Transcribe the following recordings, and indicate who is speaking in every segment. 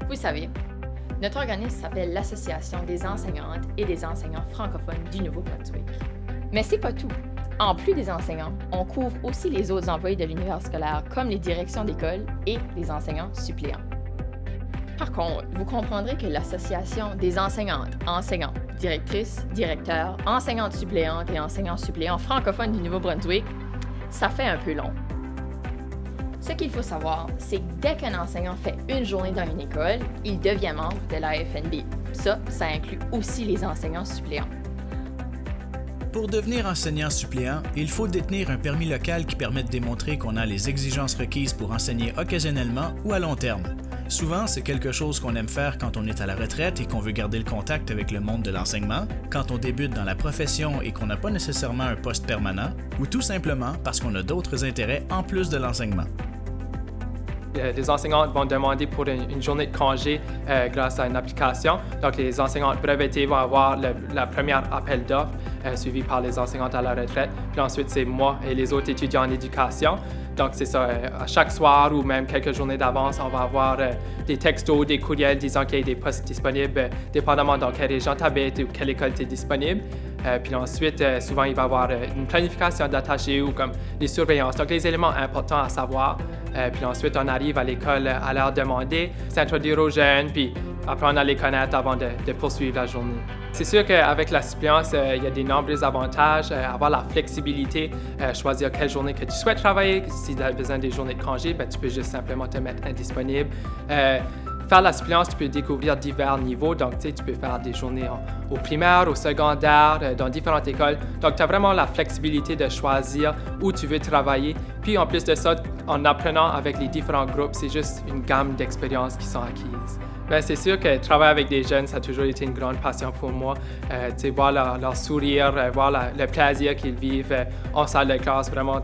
Speaker 1: Vous savez, notre organisme s'appelle l'Association des enseignantes et des enseignants francophones du Nouveau-Brunswick. Mais c'est pas tout. En plus des enseignants, on couvre aussi les autres employés de l'univers scolaire, comme les directions d'école et les enseignants suppléants. Par contre, vous comprendrez que l'Association des enseignantes, enseignants, directrices, directeurs, enseignantes suppléantes et enseignants suppléants francophones du Nouveau-Brunswick, ça fait un peu long. Ce qu'il faut savoir, c'est que dès qu'un enseignant fait une journée dans une école, il devient membre de l'AFNB. Ça inclut aussi les enseignants suppléants.
Speaker 2: Pour devenir enseignant suppléant, il faut détenir un permis local qui permet de démontrer qu'on a les exigences requises pour enseigner occasionnellement ou à long terme. Souvent, c'est quelque chose qu'on aime faire quand on est à la retraite et qu'on veut garder le contact avec le monde de l'enseignement, quand on débute dans la profession et qu'on n'a pas nécessairement un poste permanent, ou tout simplement parce qu'on a d'autres intérêts en plus de l'enseignement.
Speaker 3: Les enseignantes vont demander pour une journée de congé grâce à une application. Donc, les enseignantes brevetées vont avoir la première appel d'offres suivi par les enseignantes à la retraite. Puis ensuite, c'est moi et les autres étudiants en éducation. Donc, c'est ça, à chaque soir ou même quelques journées d'avance, on va avoir des textos, des courriels disant qu'il y a des postes disponibles, dépendamment dans quelle région tu habites ou quelle école tu es disponible. Puis ensuite, souvent, il va y avoir une planification d'attachés ou comme des surveillances. Donc, les éléments importants à savoir. Puis ensuite, on arrive à l'école à leur demander, s'introduire aux jeunes, puis apprendre à les connaître avant de poursuivre la journée. C'est sûr qu'avec la suppléance, il y a de nombreux avantages. Avoir la flexibilité, choisir quelle journée que tu souhaites travailler. Si tu as besoin des journées de congé, ben, tu peux juste simplement te mettre indisponible. Faire la suppléance, tu peux découvrir divers niveaux. Donc, tu peux faire des journées au primaire, au secondaire, dans différentes écoles. Donc, tu as vraiment la flexibilité de choisir où tu veux travailler. Puis, en plus de ça, en apprenant avec les différents groupes, c'est juste une gamme d'expériences qui sont acquises. Bien, c'est sûr que travailler avec des jeunes, ça a toujours été une grande passion pour moi. Voir leur sourire, voir le plaisir qu'ils vivent en salle de classe, vraiment,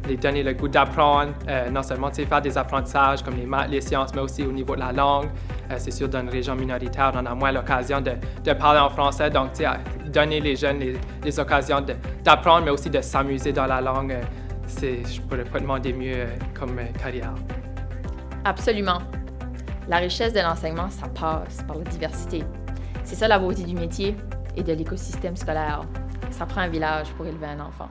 Speaker 3: les donner le goût d'apprendre, non seulement faire des apprentissages comme les maths, les sciences, mais aussi au niveau de la langue. C'est sûr, dans une région minoritaire, on a moins l'occasion de parler en français, donc donner les jeunes les occasions d'apprendre, mais aussi de s'amuser dans la langue, je pourrais pas demander mieux comme carrière.
Speaker 1: Absolument. La richesse de l'enseignement, ça passe par la diversité. C'est ça la beauté du métier et de l'écosystème scolaire. Ça prend un village pour élever un enfant.